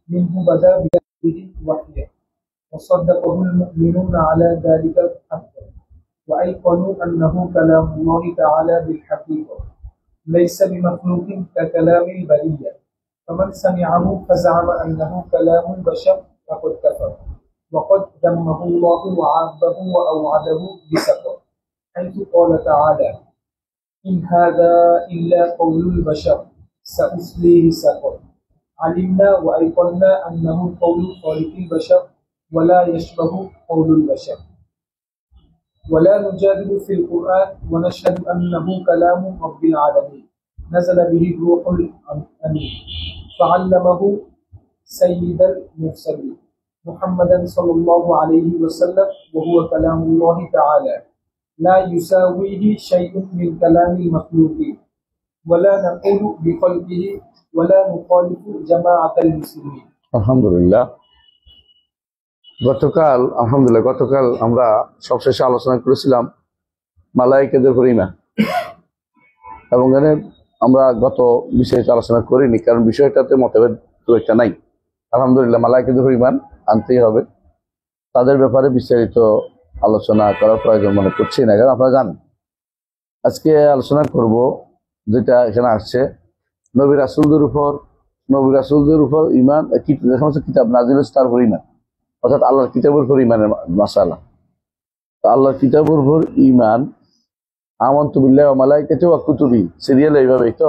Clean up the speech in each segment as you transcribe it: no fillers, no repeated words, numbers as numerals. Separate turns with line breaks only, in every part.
منه بدا بتنزيل وحيه وصدقه المؤمنون على ذلك حقا وأيقنوا أنه كلام الله تعالى بالحقيقة ليس بمخلوق ككلام البرية فمن سمعه فزعم أنه كلام البشر فقد كفر وقد ذمه الله وعاتبه وأوعده بسقط حيث قال تعالى إن هذا إلا قول البشر سأصليه سقر علمنا وأيقنا أنه قول خالق البشر ولا يشبه قول البشر ولا نجادل في القرآن ونشهد أنه كلام رب العالمين نزل به الروح الأمين فعلمه سيد المرسلين محمدا صلى الله عليه وسلم وهو كلام الله تعالى لا يساويه شيء من كلام المخلوقين ولا نقول بخلقه ولا نخالف جماعة المسلمين.
আলহামদুলিল্লাহ। গতকাল আমরা সবশেষে আলোচনা করেছিলাম মালায়েকাদের উপর ঈমান, এবং এখানে আমরা গত বিষয়টা আলোচনা করিনি, কারণ বিষয়টাতে মতভেদ খুব একটা নাই। আলহামদুলিল্লাহ, মালায়েকাদের উপর ঈমান আনতেই হবে, তাদের ব্যাপারে বিস্তারিত আলোচনা করার প্রয়োজন মনে করছি না, কারণ আপনারা জানেন। আজকে আলোচনা করব যেটা এখানে আসছে, নবী রাসূলদের উপর ঈমান, যে সমস্ত কিতাব নাজিল হয়েছে তার উপর ঈমান, অর্থাৎ আল্লাহর কিতাবের উপর ঈমানের মাসালা। তো আল্লাহর কিতাবের উপর ঈমান, আমানতু বিল্লাহি ওয়া মালাইকাতিহি ওয়া কুতুবিহি, সিরিয়াল এইভাবেই। তো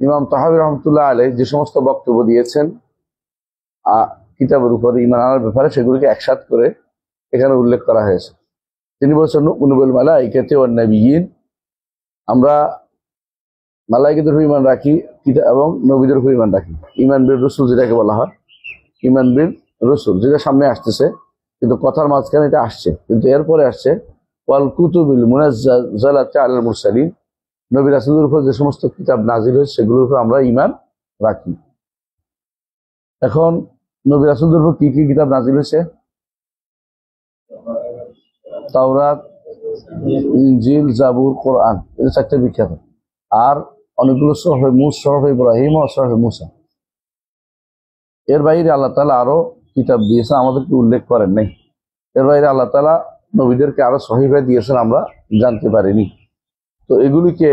ইমাম তাহাবী রাহমাতুল্লাহ আলাইহি যে সমস্ত বক্তব্য দিয়েছেন কিতাবের উপর ঈমান আনার ব্যাপারে, সেগুলিকে একসাথ করে এখানে উল্লেখ করা হয়েছে। তিনি বলছেন নু'মিনু বিল মালাইকাতি ওয়ান নাবিয়্যিন, আমরা মালাইকাদের উপর ঈমান রাখি এবং নবীদের উপর ঈমান রাখি। ঈমান বিল রাসূল যেটাকে বলা হয়, ঈমান বিল রাসূল যেটা সামনে আসতেছে, কিন্তু কথার মাঝখানে এটা আসছে, কিন্তু এরপরে আসছে ওয়াল কুতুবিল মুনাজ্জালাতি আলাল মুরসালিন, নবী রাসূলের উপর যে সমস্ত কিতাব নাজিল হয়েছে সেগুলোর উপর আমরা ঈমান রাখি। এখন নবী রাসূলদের উপর কি কি কিতাব নাজিল হয়েছে? তাওরাত, ইনজিল, জাবুর, কোরআন, এই চারটে বিখ্যাত। আর অনেকগুলো সূরা ইব্রাহিম ও সূরা মূসা। এর বাইরে আল্লাহ তাআলা আরো কিতাব দিয়েছেন, আমাদেরকে উল্লেখ করেন নাই। এর বাইরে আল্লাহ তাআলা নবীদেরকে আরো সহিভাবে দিয়েছেন, আমরা জানতে পারিনি। তো এগুলিকে,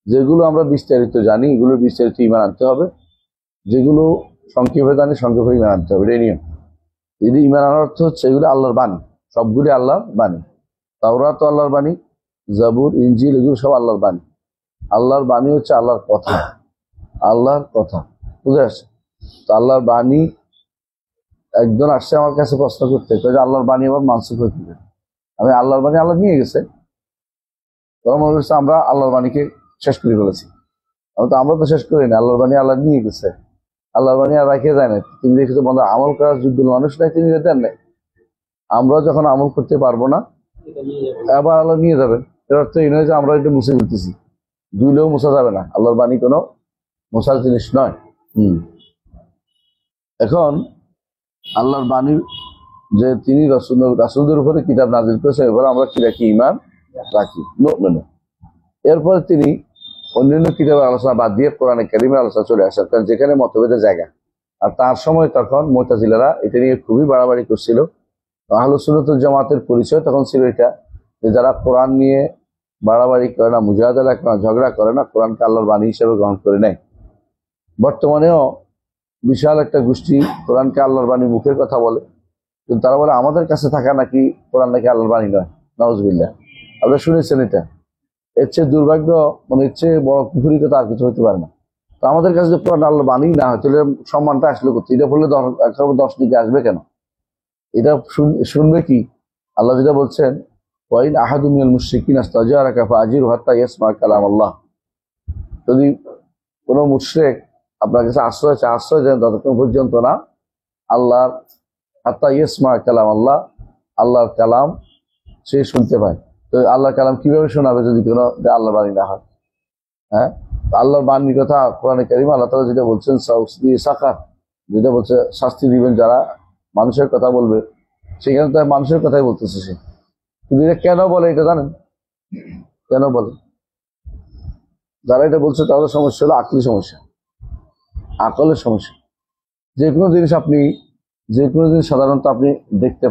যেগুলো আমরা বিস্তারিত জানি, এগুলোর বিস্তারিত ঈমান আনতে হবে, যেগুলো সংক্ষেপে জানি সংক্ষেপে ঈমান আনতে হবে, এটাই নিয়ম। যদি ঈমান আনার অর্থ হচ্ছে এগুলো আল্লাহর বাণী, সবগুলি আল্লাহর বাণী। তাওরাত আল্লাহর বাণী, জাবুর, ইনজিল, এগুলো সব আল্লাহর বাণী। আল্লাহর বাণী হচ্ছে আল্লাহর কথা, আল্লাহর কথা, বুঝে আসছে? তো আল্লাহর বাণী, একজন আসছে আমার কাছে প্রশ্ন করতে, যে আল্লাহর বাণী আবার মানসুখ হয়ে যাবে। আমি আল্লাহর বাণী আল্লাহ নিয়ে গেছে, তখন মনে করছে আমরা আল্লাহর বাণীকে শেষ করে ফেলেছি। আমরা তো শেষ করিনি, আল্লাহর বাণী আল্লাহ নিয়ে গেছে, আল্লাহর বাণী আর রাখিয়ে যায় না। তিনি দেখেছে বন্ধু আমল করার যোগ্য মানুষ নাই, তিনি দেন নাই। আমরা যখন আমল করতে পারবো না, আবার আল্লাহ নিয়ে যাবেন। এর অর্থ এই নয় যে আমরা এটা মুছে ফেলতেছি, দুইলেও মুছা যাবে না। আল্লাহর বাণী কোনো মুছার জিনিস নয়। এখন আল্লাহর বাণীর যে তিনি রাসূলদের উপরে কিতাব নাজিল করেছেন, এবার আমরা কি রাখি? ঈমান রাখি, মুমিন। এরপরে তিনি অন্যান্য কিতাবের আলোচনা বাদ দিয়ে কোরআনে কারীমের আলোচনা চলে আসেন, কারণ যেখানে মতভেদের জায়গা। আর তার সময় তখন মুতাজিলারা এটা নিয়ে খুবই বাড়াবাড়ি করছিল। আহলুস সুন্নাত ওয়াল জামাতের পরিচয় তখন ছিল এটা, যে যারা কোরআন নিয়ে বাড়াবাড়ি করে না, মুজাহাদা করে না, ঝগড়া করে না, কোরআনকে আল্লাহর বাণী হিসেবে গ্রহণ করে নেয়। বর্তমানেও বিশাল একটা গোষ্ঠী কোরআনকে আল্লাহর বাণী মুখের কথা বলে, কিন্তু তারা বলে আমাদের কাছে থাকা নাকি কোরআন নাকি আল্লাহর বাণী নয়। নাউজুবিল্লাহ, আপনারা শুনেছেন এটা। এর চেয়ে দুর্ভাগ্য, মানে এর চেয়ে বড় কুফরি কথা আর কিছু হতে পারে না। তো আমাদের কাছে যে কোরআন আল্লাহর বাণী না হয়, তাহলে সম্মানটা আসলে করতে, এটা বললে 10 দিকে আসবে কেন? এটা শুনবে কি? আল্লাহ যেটা বলছেন, ওয়াইন আহাদু মিনাল মুশরিকিনা ইস্তাজারাকা ফাআজিরহু হাত্তা ইয়াসমা কালাম আল্লাহ, যদি কোনো মুশরিক আপনার কাছে আশ্রয় দেন ততক্ষণ পর্যন্ত না আল্লাহর হাত্তা ইয়াসমা কালাম আল্লাহ, আল্লাহর কালাম সে শুনতে পায়। তো আল্লাহর কালাম কিভাবে শোনাবে যদি কোনো আল্লাহর বাণী না হয়? হ্যাঁ, আল্লাহর বাণীর কথা কোরআনে কারীমে আল্লাহ তাআলা যেটা বলছেন, সাকার, যেটা বলছে শাস্তি দিবেন যারা মানুষের কথা বলবে, সেখানে তার মানুষের কথাই বলতেছে সে। কিন্তু এটা কেন বলে এটা জানেন? কেন বলে? যারা এটা বলছে তাদের সমস্যা হলো আকলি সমস্যা, আকলের সমস্যা। যে কোনো জিনিস সাধারণত আপনি দেখতে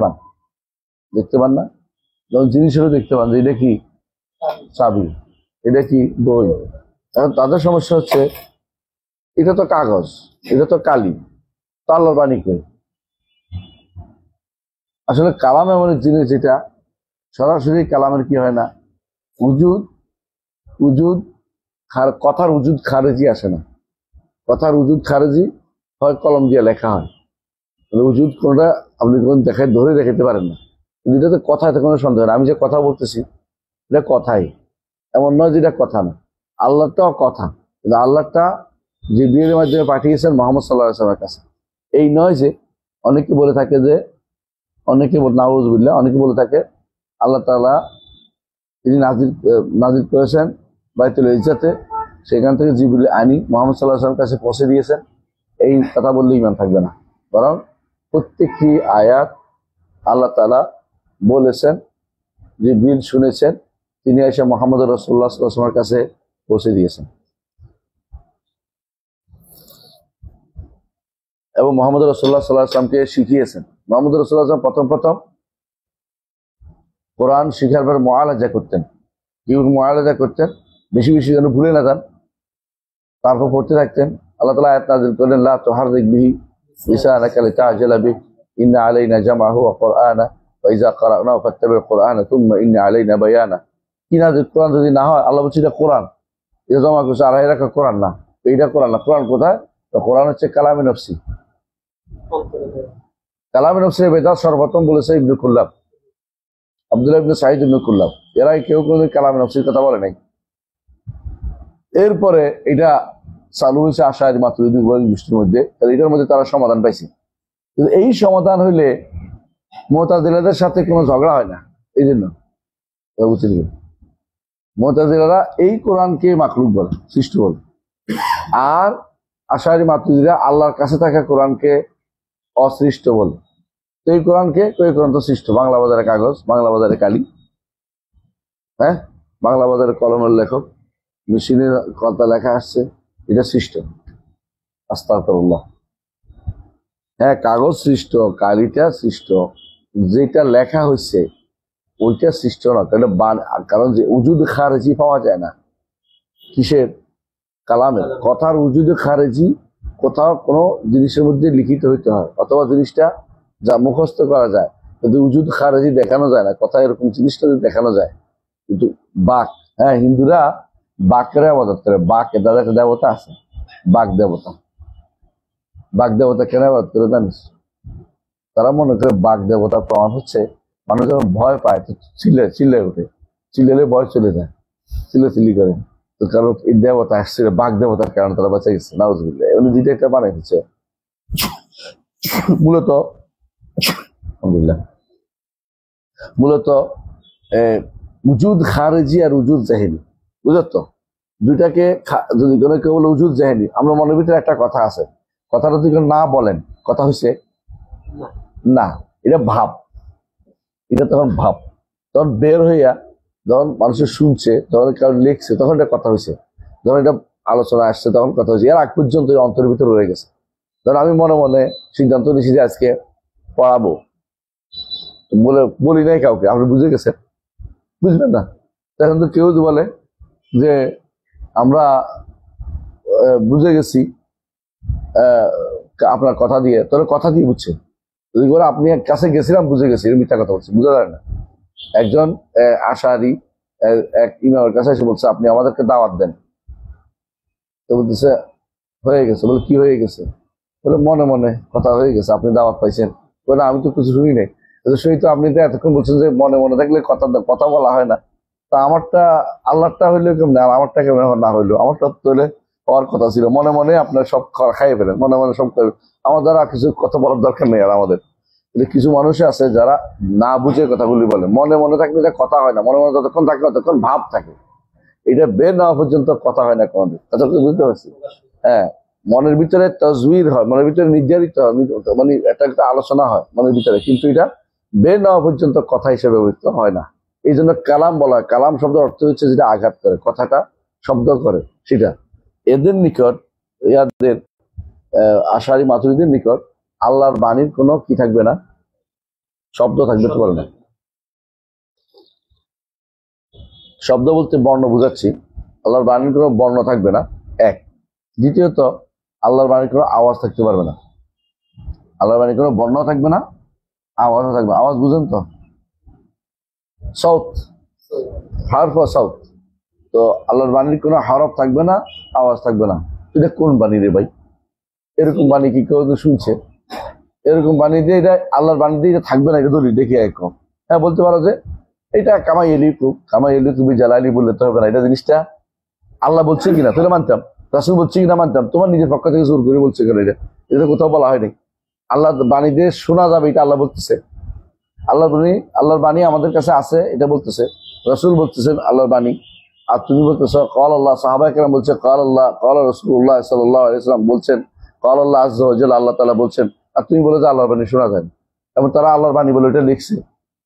পান না, যখন জিনিসেরও দেখতে পান যে এটা কি চাবি, এটা কি বই। এখন তাদের সমস্যা হচ্ছে এটা তো কাগজ, এটা তো কালি, তো আল্লাহর বাণী কই? আসলে কালাম এমন এক জিনিস যেটা সরাসরি কালামের কি হয় না, উজুদ কথার উজুদ খারেজি আসে না। কথার উজুদ খারেজি হয় কলম দিয়ে লেখা হয়, উজুদ কোনটা আপনি কোন ধরে দেখাতে পারেন না। কিন্তু এটাতে কথাতে কোনো সন্দেহ না। আমি যে কথা বলতেছি এটা কথাই, এমন নয় যেটা কথা না। আল্লাহটাও কথা, কিন্তু আল্লাহটা জিবরীলের মাধ্যমে পাঠিয়েছেন মুহাম্মদ সাল্লাল্লাহু আলাইহি ওয়াসাল্লামের কাছে। এই নয় যে অনেকে বলে থাকে যে নাউযুবিল্লাহ, অনেকে বলে থাকে আল্লাহ তাআলা তিনি নাজিল করেছেন বাইতুল ইজ্জাতে, সেখান থেকে জিবরীল আনি মুহাম্মদ সাল্লাল্লাহু আলাইহি ওয়াসাল্লামের কাছে পৌঁছে দিয়েছেন। এই কথা বললে ঈমান থাকবে না, বরং প্রত্যেকটি আয়াত আল্লাহ তাআলা বলেছেন, জিবরীল শুনেছেন, তিনি এসে মুহাম্মদ রাসূলুল্লাহ সাল্লাল্লাহু আলাইহি ওয়াসাল্লামের কাছে পৌঁছে দিয়েছেন। এবং মুহাম্মদ রাসূলুল্লাহ সাল্লাল্লাহু আলাইহি ওয়াসাল্লামকে শিখিয়েছেন। মুহাম্মদ রাসূলুল্লাহ সাল্লাল্লাহু আলাইহি ওয়াসাল্লাম প্রথম কোরআন শিখার পর মুআলাজা করতেন। মুআলাজা করতেন বেশি বেশি যেন ভুলে না যান, তারপর পড়তে থাকতেন। আল্লাহ তাআলা আয়াত নাযিল করলেন, লা তুহাররিক বিহি লিসানাকা লিতা'জালা বিহি ইন্না আলাইনা জামআহু ওয়া কুরআনা ওয়া ইযা ক্বারা'নাহু ফাত্তাবি' কুরআনা সুম্মা ইন্না আলাইনা বায়ানা। কি না, কোরআন যদি না হয়, আল্লাহ বলছে এটা কোরআন, এটা জমা করছে, আর এরা কোরআন না, এইটা কোরআন না। কোরআন কোথায়? তো কোরআন হচ্ছে কালামে নফসি। কালামে নফসির বেদাত সর্বপ্রথম বলেছে ইবনে কুল্লাব, আব্দুল্লাহ ইবনে সাঈদ ইবনে কুল্লাব। এরা কেউ কোনোদিন কালামে নফসির কথা বলে নাই। এরপরে এটা চালু হয়েছে আশারী মাতুরিদী গোষ্ঠীর মধ্যে, এটার মধ্যে তারা সমাধান পাইছে। কিন্তু এই সমাধান হইলে মুতাজিলাদের সাথে কোনো ঝগড়া হয় না। এই জন্য মুতাজিলারা এই কোরআনকে মাখলুক বলে, সৃষ্টি বলে, আর আশারী মাতুরিদীরা আল্লাহর কাছে থাকা কোরআনকে অসৃষ্ট বলে। তো এই কোরআনকে কোরআন তো সৃষ্ট, বাংলা বাজারে কাগজ, বাংলা বাজারে কালি, হ্যাঁ, বাংলা বাজারে কলমের লেখক, মেশিনের কথা লেখা আসছে, এটা সৃষ্ট। আস্তাগফিরুল্লাহ। হ্যাঁ, কাগজ সৃষ্ট, কালিটা সৃষ্ট, যেটা লেখা হচ্ছে ওইটা সৃষ্ট না। কারণ যে উজুদ খারেজি পাওয়া যায় না কিসের? কালামের। কথার উজুদ খারেজি কোথাও কোনো জিনিসের মধ্যে লিখিত হইতে হয়, অথবা জিনিসটা যা মুখস্থ করা যায়, কিন্তু উজুদ খারেজি দেখানো যায় না। কথা এরকম জিনিসটা যদি দেখানো যায়, কিন্তু বাক, হ্যাঁ, হিন্দুরা বাকের আবাদত করে। বাক, তাদের একটা দেবতা আছে, বাক দেবতা। বাক দেবতা কেন আবাদত করে জানিস? তারা মনে করে বাক দেবতার প্রমাণ হচ্ছে মানুষ যখন ভয় পায় তো চিল্লে ওঠে, চিল্লালে ভয় চলে যায়, চিল্লি করে। তো কারণ এই দেবতা আসছিল, বাক দেবতার কারণে তারা বাঁচা গেছে। নাউজুবিল্লাহ। এমনি যেটা একটা বানাই হচ্ছে মূলত, আলহামদুলিল্লাহ, মূলত উজুদ খারেজি আর উজুদ জাহিলি, বুঝত তো? দুইটাকে যদি কোনো কেউ বলে উজুদ জাহিলি, আমরা মনের ভিতরে একটা কথা আছে, কথাটা যদি না বলেন, কথা হচ্ছে না, এটা ভাব, এটা তখন ভাব, তখন বের হইয়া যখন মানুষের শুনছে, যখন কারো লিখছে, তখন এটা কথা হয়েছে, যখন এটা আলোচনা আসছে তখন কথা হয়েছে। এর আগ পর্যন্ত অন্তরের ভিতরে রয়ে গেছে। ধর আমি মনে মনে সিদ্ধান্ত নিয়েছি যে আজকে পড়াবো, বলি নাই কাউকে, আপনি বুঝে গেছেন, বুঝবেন না। এখন তো কেউ বলে যে আমরা বুঝে গেছি আপনার কথা দিয়ে, তাহলে কথা দিয়ে বুঝছে। যদি করে আপনি এক কাছে গেছিলাম বুঝে গেছি, মিথ্যা কথা বলছে, বুঝা যায় না। একজন আশারি এক ইমামের কাছে এসে বলছে আপনি আমাদেরকে দাওয়াত দেন, তো বলতেছে হয়ে গেছে। বলে কি হয়ে গেছে? বলে মনে মনে কথা হয়ে গেছে, আপনি দাওয়াত পাইছেন। বলে আমি তো কিছু শুনি নাই। শুনি তো, আপনি তো এতক্ষণ বলছেন যে মনে মনে থাকলে কথা বলা হয় না। তা আমারটা, আল্লাহরটা হইলো কেমন, আর আমারটা কেমন না হইলো? আমারটা তো হইলে হওয়ার কথা ছিল। মনে মনে আপনার সব খাইয়ে ফেলেন, মনে মনে সব করে, আমার দ্বারা কিছু কথা বলার দরকার নেই। আর আমাদের কিছু মানুষ আছে যারা না বুঝে কথাগুলি বলে, মনে মনে থাকলে এটা কথা হয় না। মনে মনে যতক্ষণ থাকে ততক্ষণ ভাব থাকে, এটা বের না হওয়া পর্যন্ত কথা হয় না কোনোদিন। ততক্ষণ বুঝতে পারছি? হ্যাঁ, মনের ভিতরে তজবির হয়, মনের ভিতরে নির্ধারিত হয়, মানে একটা আলোচনা হয় মনের ভিতরে, কিন্তু এটা বের না হওয়া পর্যন্ত কথা হিসেবে ব্যবহৃত হয় না। এই জন্য কালাম বলা হয়। কালাম শব্দ অর্থ হচ্ছে যেটা আঘাত করে, কথাটা শব্দ করে, সেটা। এদের নিকট, ইয়াদের আশারি মাতুরিদের নিকট আল্লাহর বাণীর কোনো কি থাকবে না, শব্দ থাকবে তো পারে না। শব্দ বলতে বর্ণ বোঝাচ্ছি, আল্লাহর বাণীর কোনো বর্ণ থাকবে না এক। দ্বিতীয়ত আল্লাহর বাণীর কোনো আওয়াজ থাকতে পারবে না। আল্লাহর বাণীর কোনো বর্ণ থাকবে না, আওয়াজও থাকবে। আওয়াজ বুঝেন তো, সাউথ, হারফ সাউথ। তো আল্লাহর বাণীর কোনো হরফ থাকবে না, আওয়াজ থাকবে না। এটা কোন বাণী রে ভাই? এরকম বাণী কি কেউ শুনছে? এরকম বাণী দিয়ে এটা আল্লাহর বাণী দিয়ে এটা থাকবে না, এটা দলিল দেখে এক। হ্যাঁ, বলতে পারো যে এটা কামাই এলি তুমি জ্বালালি বললে তো হবে না। এটা জিনিসটা আল্লাহ বলছে কিনা তাহলে মানতাম, রাসূল বলছে কিনা মানতাম। তোমার নিজের পক্ষ থেকে জোর করে বলছে কেন? এটা কোথাও বলা হয়নি। আল্লাহ বাণী দিয়ে শোনা যাবে, এটা আল্লাহ বলতেছে। আল্লাহর বাণী আমাদের কাছে আছে, এটা বলতেছে। রাসূল বলতেছেন আল্লাহর বাণী, আর তুমি বলতেছো ক্বাল আল্লাহ। সাহাবায়ে কেরাম বলছে ক্বাল আল্লাহ, ক্বাল রাসূলুল্লাহ সাল্লাল্লাহু আলাইহি ওয়াসাল্লাম বলছেন, ক্বাল আল্লাহ আযজা ওয়া জাল্লা, আল্লাহ তাআলা বলছেন। আর তুমি বলে যে আল্লাহর বাণী শোনা যায়। এবং তারা আল্লাহর বাণী বলে এটা লিখছে,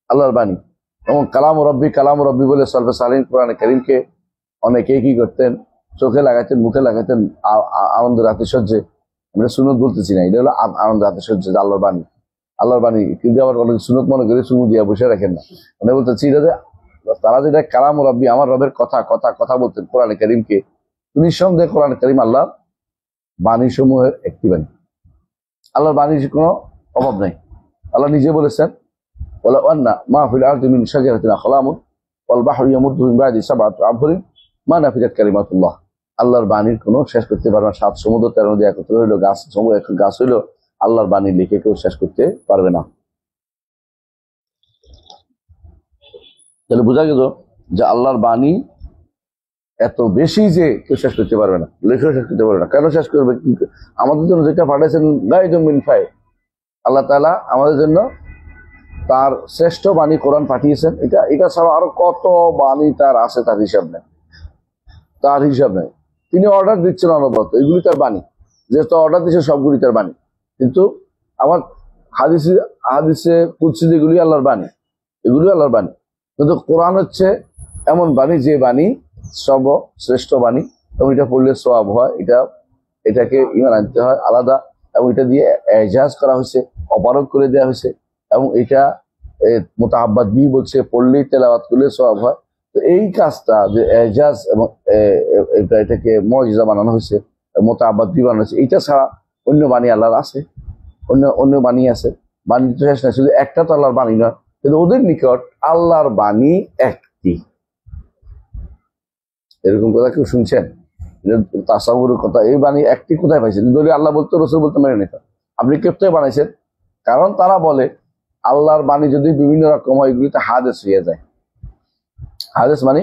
আল্লাহর বাণী। এবং কালাম রব্বি বলে সালফে সালিহিন কোরআনে কারীমকে অনেকেই কি করতেন, চোখে লাগাতেন, মুখে লাগাতেন, আনন্দের আতিশয্যে। আমরা সুন্নত বলতেছি না, এটা হলো আনন্দের আতিশয্যে, আল্লাহর বাণী। কিন্তু আবার অনেক সুন্নত মনে করে চুমু দিয়ে বসে রাখেন না। মানে বলতেছি এটা যে তারা যেটা কালাম রব্বি, আমার রবের কথা বলতেন কোরআনে কারীমকে। নিঃসন্দেহে কোরআনে কারীম আল্লাহ বাণী সমূহের একটি বাণী। আল্লাহর বাণীর কোনো অভাব নাই। আল্লাহ নিজে বলেছেন ওয়ালা আন্না মা ফিল আরদি মিন শাজারাতিন আখলামুন ওয়াল বাহরু ইয়ামুদ্দু মিন বা'দি সাব'াতি আবহুরিন মা নাফিদাত কালিমাতুল্লাহ। আল্লাহর বাণীর কোনো শেষ করতে পারবে না। 7 সমুদ্র 13 নদী একত্র হইলো, গাছ হইলো, আল্লাহর বাণী লিখে কেউ শেষ করতে পারবে না। তাহলে বোঝা গেল যে আল্লাহর বাণী এত বেশি যে কেউ শেষ করতে পারবে না, লিখে শেষ করতে পারবে না। কেন শেষ করবে? আমাদের জন্য যেটা পাঠাইছেন গায়দুম মিন ফায়, আল্লাহ তাআলা আমাদের জন্য তার শ্রেষ্ঠ বাণী কোরআন পাঠিয়েছেন। এটা ছাড়া আরো কত বাণী তার আছে, তার হিসাব নেই। তিনি অর্ডার দিচ্ছেন অনবরত, এগুলি তার বাণী। যেহেতু অর্ডার দিচ্ছে সবগুলি তার বাণী। কিন্তু আমার হাদিসে কুদসি যেগুলি আল্লাহর বাণী, এগুলি আল্লাহর বাণী। কিন্তু কোরআন হচ্ছে এমন বাণী যে বাণী সর্বশ্রেষ্ঠ বাণী, এবং এটা পড়লে সওয়াব হয়। এটাকে ঈমান আনতে হয় আলাদা, এবং এটা দিয়ে এজাজ করা হয়েছে, অপারগ করে দেওয়া হয়েছে। এবং এটা মুতাআব্বাদ বি বলছে, পড়লেই তেলাওয়াত করলে সওয়াব হয়। তো এই কাজটা যে এজাজ এবং এটাকে মুজিজা বানানো হয়েছে, মুতাআব্বাদ বি বানানো হয়েছে, এটা ছাড়া অন্য বাণী আল্লাহর আছে, অন্য বাণী আছে। বাণী তো শেষ নাই, শুধু একটা তো আল্লাহর বাণী নয়, কিন্তু ওদের নিকট আল্লাহর বাণী একটি। এরকম কথা কেউ শুনছেন? তাসাউরের কথা, এই বাণী একটি কোথায় পাইছেন? যদি আল্লাহ বলতো, রাসূল বলতে মেনে নিত। আপনি কোথায় বানাইছেন? কারণ তারা বলে আল্লাহর বাণী যদি বিভিন্ন রকম হয়, এগুলিতে হাদিস হয়ে যায়। হাদিস মানে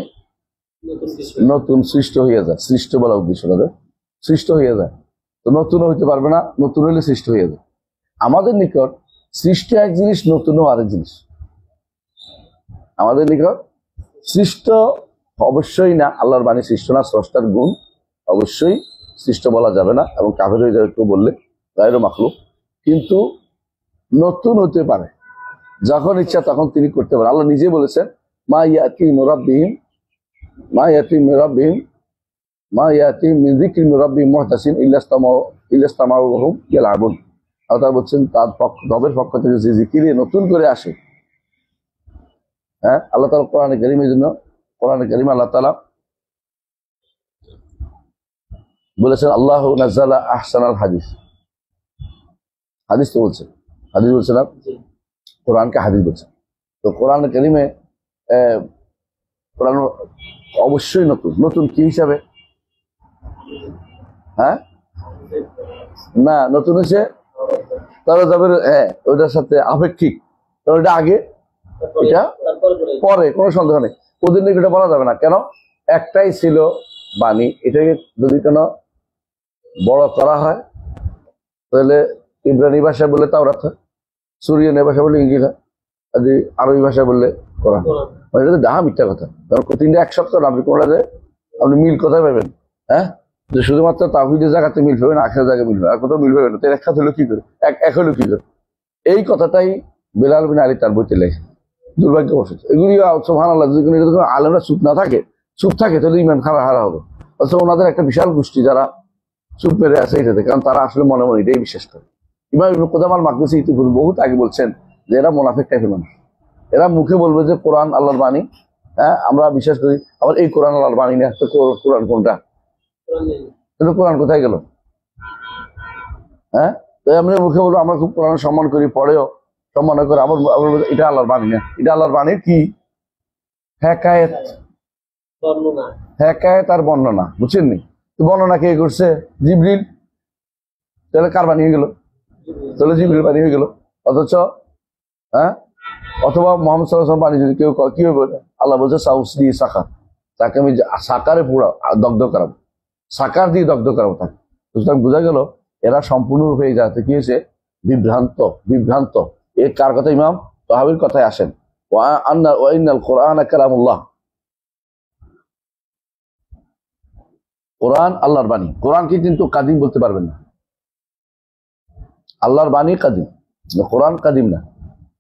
নতুন সৃষ্ট হয়ে যায়। সৃষ্ট বলা উদ্দেশ্য তাদের, সৃষ্ট হয়ে যায়। তো নতুন হইতে পারবে না, নতুন হইলে সৃষ্ট হয়ে যায়। আমাদের নিকট সৃষ্ট এক জিনিস, নতুনও আরেক জিনিস। আমাদের নিকট সৃষ্ট অবশ্যই না, আল্লাহর বাণী সৃষ্ট না, স্রষ্টার গুণ অবশ্যই সৃষ্ট বলা যাবে না, এবং কাফের হয়ে যাবে কেউ বললে, গায়রু মাখলুক। কিন্তু নতুন হতে পারে, যখন ইচ্ছা তখন তিনি করতে পারেন। আল্লাহ নিজে বলেছেন মা ইয়াতি মিন যিকরি মির রাব্বিহিম মুহতাসিন ইল্লাস্তামাউহুম ইয়ালআবুন। আল্লাহ বলছেন তার রবের পক্ষ থেকে যে জিকিরে নতুন করে আসে। হ্যাঁ, আল্লাহ তাআলা কোরআনে কারীমের জন্য, কোরআনে কারীমে আল্লাহ তাআলা বলেছেন আল্লাহু নাযালা আহসানাল হাদিস। হাদিস তো বলছেন, হাদিস বলছেন না, কোরআনকে হাদিস বলছেন। তো কোরআনে কারীমে কোরআন অবশ্যই নতুন কি হিসাবে? হ্যাঁ, না, নতুন হচ্ছে তারা যাবে, হ্যাঁ, ওইটার সাথে আপেক্ষিক। ওইটা আগে, এটা পরে, কোনো সন্দেহ নেই। ওদের নিয়ে এটা বলা যাবে না। কেন? একটাই ছিল বাণী। এটাকে যদি কোনো বড় করা হয়, তাহলে ইব্রানি ভাষায় বললে তাওরাত হয়, সুরিয়ানি ভাষা বললে ইনজিল হয়, আরবি ভাষায় বললে কোরআন। মানে এটা তো ডাহা মিথ্যা কথা। কারণ তিনটা এক সপ্তাহ আপনি কোনটাতে আপনি মিল কোথায় পাবেন? হ্যাঁ, যে শুধুমাত্র তাওহীদের জায়গাতে মিল পাবেন, আখিরাতের জায়গায় মিল পাবেন, আর কোথাও মিল পাবেন না। এক সাথে হলো কি করে, এক হলো কি করে? এই কথাটাই বেলাল বিন আলী তার বইতে লেখে। দুর্ভাগ্যবশত এগুলি সুবহানাল্লাহ, যদি কোনো আলেমরা চুপ থাকে, তাহলে ইমান হারা হবে। অথচ ওনাদের একটা বিশাল গোষ্ঠী যারা চুপ মেরে আছে এটাতে, কারণ তারা আসলে মনে মনে এটাই বিশ্বাস করে। ইমাম ইবনে কুদামা আল মাকদিসী ইতিপূর্বে বহুত আগে বলছেন যে এরা মুনাফিক টাইপের মানুষ। এরা মুখে বলবে যে কোরআন আল্লাহর বাণী, হ্যাঁ আমরা বিশ্বাস করি, আবার এই কোরআন আল্লাহর বাণী না, তো কোরআন কোনটা? কিন্তু কোরআন কোথায় গেল? হ্যাঁ, তো আমরা মুখে বলবো আমরা খুব কোরআন সম্মান করি, পড়েও সম্মান করে, আবার এটা আল্লাহর বাণী না। এটা আল্লাহর বাণীর কি হেকায়েত, হেকায়েত আর বর্ণনা, বুঝছেননি? বর্ণনা কে করছে? জিবরিল। তাহলে কার বাণী হয়ে গেল? তাহলে জিবরিল বাণী হয়ে গেল। অথচ হ্যাঁ, অথবা মোহাম্মদ সাল্লাল্লাহু আলাইহি ওয়াসাল্লাম বাণী যদি কেউ কি হবে, আল্লাহ বলছে সাউস দিয়ে সাকার, তাকে আমি সাকারে পুরা দগ্ধ করাবো, সাকার দিয়ে দগ্ধ করাবো তাকে। সুতরাং বোঝা গেল এরা সম্পূর্ণরূপে এই যাতে কি হয়েছে বিভ্রান্ত। বিভ্রান্ত এ কার কথা? ইমাম তাহাবির কথায় আসেন, ওয়া ইন্নাল কুরআনা কালামুল্লাহ, কোরআন আল্লাহর বাণী। কোরআনকে কিন্তু কাদিম বলতে পারবেন না, আল্লাহর বাণী কাদিম, কোরআন কাদিম না।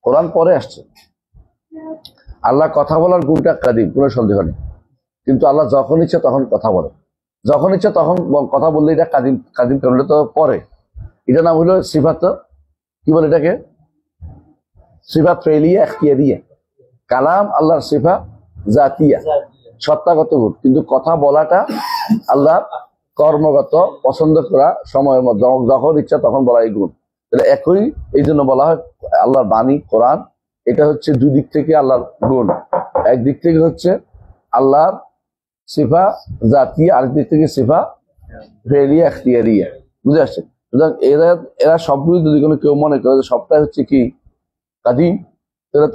কোরআন পরে আসছে। আল্লাহ কথা বলার গুণটা কাদিম, কোনো সন্দেহ নেই, কিন্তু আল্লাহ যখন ইচ্ছে তখন কথা বলে, যখন ইচ্ছে তখন কথা বললে এটা কাদিম। কাদিম করলে তো পরে, এটা নাম হলো সিফাত, কি বলে এটাকে? সিফাত ফেলিয়া ইখতিয়ারিয়া। কালাম আল্লাহর সিফা জাতিয়া, সত্তাগত গুণ, কিন্তু কথা বলাটা আল্লাহ কর্মগত, পছন্দ করা সময়ের মধ্যে যখন ইচ্ছা তখন বলা এই গুণ। তাহলে একই, এই জন্য বলা হয় আল্লাহর বাণী কোরআন। এটা হচ্ছে দুই দিক থেকে আল্লাহর গুণ, একদিক থেকে হচ্ছে আল্লাহর সিফা জাতিয়া, আরেক দিক থেকে সিফা ফেলিয়া ইখতিয়ারিয়া। বুঝে আসছে? সুতরাং এরা সবগুলি যদি কোনো কেউ মনে করে যে সবটাই হচ্ছে কি কাদিম, তাহলে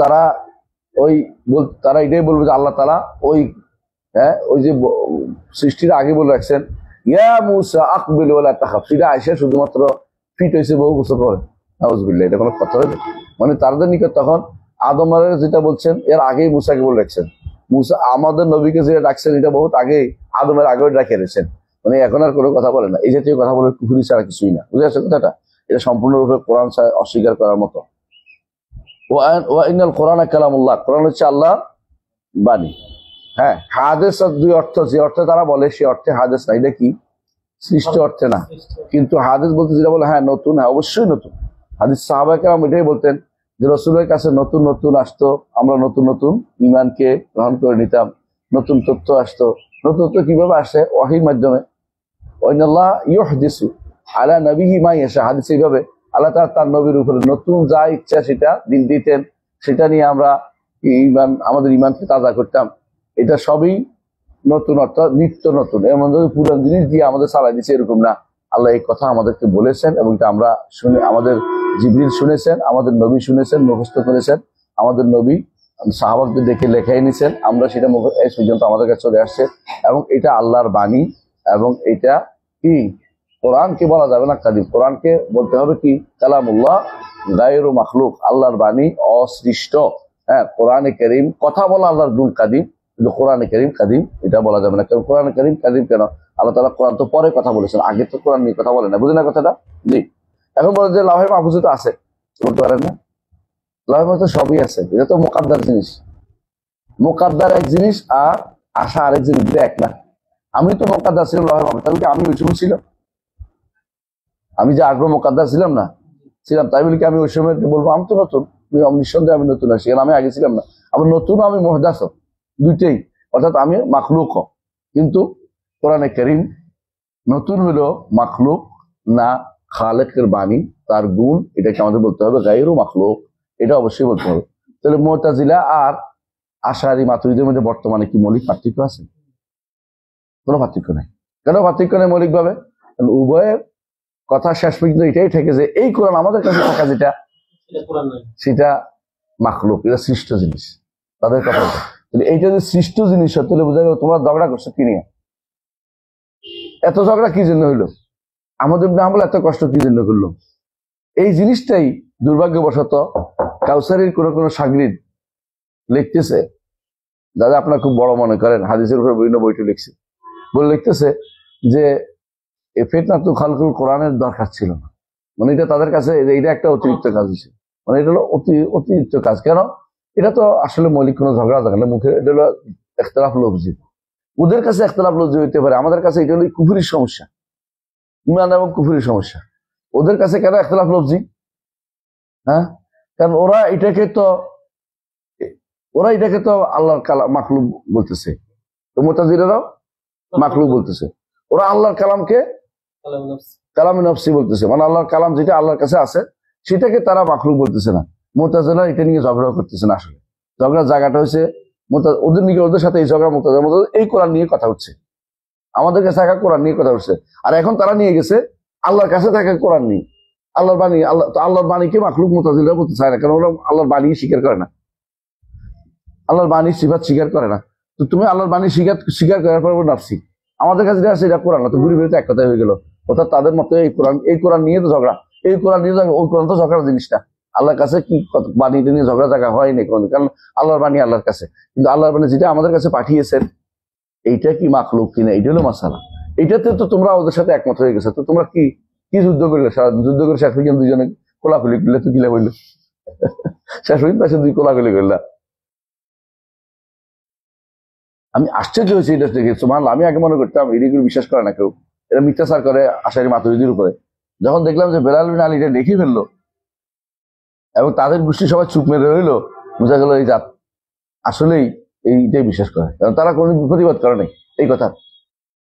তারা এটাই বলবে যে আল্লাহ তাআলা ওই, হ্যাঁ, ওই যে সৃষ্টির আগে বলে রাখছেন ইয়া মুসা আকবিল ওয়ালা তাখাফ, সেটা আয়েশা শুধুমাত্র ফিট হয়েছে বহু বছর পরে। নাউজুবিল্লাহ, এটা কোনো কথা হইল? মানে তাদের নিকট তখন আদম আলাইহিস যেটা বলছেন এর আগেই মুসাকে বলে রাখছেন। মুসা আমাদের নবীকে যেটা ডাকছেন এটা বহুত আগেই, আদমের আগেও ডাকে রেখেছেন। মানে এখন আর কোনো কথা বলে না, এই জাতীয় কথা বলে কুফরি ছাড়া কিছুই না। বুঝে আসছে কথাটা? এটা সম্পূর্ণরূপে কোরআন অস্বীকার করার মতো। ওয়া ইন্নাল কুরআনা কালামুল্লাহ, কোরআন হচ্ছে আল্লাহ বাণী। হ্যাঁ, হাদিস দুই অর্থ, যে অর্থে তারা বলে সে অর্থে হাদিস না, এটা কি সৃষ্টি অর্থে না। কিন্তু হাদিস বলতে যেটা বলে, হ্যাঁ নতুন, হ্যাঁ অবশ্যই নতুন। হাদিস সাহাবায়ে কেরাম এটাই বলতেন যে রাসূলের কাছে নতুন নতুন আসতো, আমরা নতুন নতুন ঈমানকে গ্রহণ করে নিতাম, নতুন তথ্য আসতো। নতুন তথ্য কিভাবে আসে? ওয়াহির মাধ্যমে। ওয়াইনাল্লাহ ইউহদিসু আলা নবিহি মা ইয়াশা, হাদিস এইভাবে আল্লাহ তাআলা তার নবীর উপরে নতুন যা ইচ্ছা সেটা দিতেন, সেটা নিয়ে আমরা আমাদের ঈমানকে তাজা করতাম। এটা সবই নতুন, অর্থাৎ নিত্য নতুন। এমন পুরান জিনিস দিয়ে আমাদের চালাই দিচ্ছে এরকম না। আল্লাহ এই কথা আমাদেরকে বলেছেন এবং এটা আমরা শুনে, আমাদের জিবরিল শুনেছেন, আমাদের নবী শুনেছেন, মুখস্থ করেছেন, আমাদের নবী সাহাবাদের দেখে লেখাই নিছেন, আমরা সেটা এই পর্যন্ত আমাদের কাছে চলে আসছে। এবং এটা আল্লাহর বাণী, এবং এটা কি কোরআনকে বলা যাবে না কাদিম, কোরআনকে বলতে হবে কি কালামুল্লাহ গায়রু মাখলুক, আল্লাহর বাণী অসৃষ্ট। হ্যাঁ, কোরআনে কারীম কথা বলা আল্লাহর গুণ কাদিম, কিন্তু কোরআনে কারীম কাদিম এটা বলা যাবে না। কারণ কোরআনে কারীম কাদিম কেন? আল্লাহ তাআলা কোরআন তো পরে কথা বলেছেন, আগে তো কোরআন নিয়ে কথা বলে না। বুঝলেন না কথাটা? জি। এখন বলে যে লাউহে মাহফুজে তো আছে, বলতে পারেন না? লাউহে মাহফুজে সবই আছে, এটা তো মুকাদ্দার জিনিস। মুকাদ্দার এক জিনিস আর আশা আরেক জিনিস, এক না। আমি তো মুকাদ্দার ছিলাম লাউহে মাহফুজ, তাহলে কি আমি ওই সময় ছিলাম? আমি যে আগ্রহ মুকাদ্দার ছিলাম না, ছিলাম, তাই বলি কি আমি ওই সময় বলবো আমি তো নতুন? নিঃসন্দেহে আমি নতুন আসি, আমি আগে ছিলাম না। আবার নতুন আমি মুহদাস, দুইটাই, অর্থাৎ আমি মাখলুক। কিন্তু কোরআনে কারীম নতুন হলো মাখলুক না, খালেকের বাণী, তার গুণ, এটাকে আমাদের বলতে হবে গায়রু মাখলুক, এটা অবশ্যই বলতে হবে। তাহলে মুতাজিলা আর আশারি মাতুরিদের মধ্যে বর্তমানে কি মৌলিক পার্থক্য আছে? কোনো পার্থক্য নেই। কেন পার্থক্য নেই মৌলিক ভাবে? উভয়ের কথা শেষ পর্যন্ত এটাই থেকে যে এই কোরআন আমাদের কাছে থাকা যেটা সেটা মাখলুক, এটা সৃষ্ট জিনিস তাদের কথা। এইটা যদি সৃষ্ট জিনিস হয় তাহলে বোঝা গেল তোমরা ঝগড়া করছো কি নিয়ে? এত ঝগড়া কি জন্য হইলো? আমাদের না বলে এত কষ্ট কি জন্য করলো? এই জিনিসটাই দুর্ভাগ্যবশত কাউসারির কোন কোন সাগরিদ লিখতেছে, দাদা আপনার খুব বড় মনে করেন, হাদিসের উপরে বিভিন্ন বইটি লিখছে, বলে লিখতেছে যে ফিতনাতুল খালকুল কোরআনের দরকার ছিল না। মানে এটা তাদের কাছে এটা একটা অতিরিক্ত কাজ হয়েছে, মানে এটা হলো অতিরিক্ত কাজ। কেন? এটা তো আসলে মৌলিক কোনো ঝগড়া থাকে না, মুখে এটা হলো ইখতিলাফ লফজি। ওদের কাছে ইখতিলাফ লফজি হইতে পারে, আমাদের কাছে এটা হলো কুফরির সমস্যা। ইমান এবং কুফুরের সমস্যা। ওদের কাছে কেন ইখতিলাফ লফজি? হ্যাঁ, কারণ ওরা এটাকে তো আল্লাহর মাখলুক বলতেছে, তো মুতাজিলারাও মাখলুক বলতেছে। ওরা আল্লাহর কালামকে কালামে নফসি বলতেছে, মানে আল্লাহর কালাম যেটা আল্লাহর কাছে আছে সেটাকে তারা মাখলুক বলতেছে না। মুতাজিলা এটা নিয়ে ঝগড়া করতেছে না। আসলে ঝগড়ার জায়গাটা হচ্ছে ওদের সাথে এই ঝগড়া মুতাজিলার মধ্যে এই কোরআন নিয়ে কথা হচ্ছে, আমাদের কাছে থাকা কোরআন নিয়ে কথা হচ্ছে। আর এখন তারা নিয়ে গেছে আল্লাহর কাছে থাকা কোরআন নিয়ে, আল্লাহর বাণী। আল্লাহর বাণীকে মাখলুক মুতাজিলা বলতে চায় না, কারণ ওরা আল্লাহর বাণী স্বীকার করে না, আল্লাহর বাণীর সিফাত স্বীকার করে না। তো তুমি আল্লাহর বাণী স্বীকার করার পর নাফসি, আমাদের কাছে যেটা আছে এটা কোরআন না, তো ঘুরে ফিরে এক কথাই হয়ে গেল। অর্থাৎ তাদের মতো এই কোরআন নিয়ে তো ঝগড়া, এই কোরআন নিয়ে ওই কোরআন তো ঝগড়ার জিনিসটা। আল্লাহর কাছে কি বাণীটা নিয়ে ঝগড়া জায়গা হয়নি কোন, কারণ আল্লাহর বাণী আল্লাহর কাছে, কিন্তু আল্লাহর বাণী যেটা আমাদের কাছে পাঠিয়েছেন এইটা কি মাখলুক কিনা, এইটা হলো মাসালা। এইটাতে তো তোমরা ওদের সাথে একমত হয়ে গেছে, তো তোমরা কি যুদ্ধ করলে? যুদ্ধ করে শেষ পর্যন্ত দুজনে কোলাকুলি করলে, তো কিলা বললো শেষ পর্যন্ত দুই কোলাকুলি করলা। আমি আশ্চর্য হয়েছি এটা দেখে। সুবহানাল্লাহ, আমি আগে মনে করতাম এদিকে বিশ্বাস করে না কেউ, এরা মিথ্যাচার করে আশারি মাতুরিদির উপরে। যখন দেখলাম যে বেলাল বিন আলী এটা দেখে ফেললো এবং তাদের গোষ্ঠী সবাই চুপ মেরে রইলো, বোঝা গেল এই জাত আসলেই এইটাই বিশ্বাস করে, কারণ তারা কোনো প্রতিবাদ করে নাই এই কথা।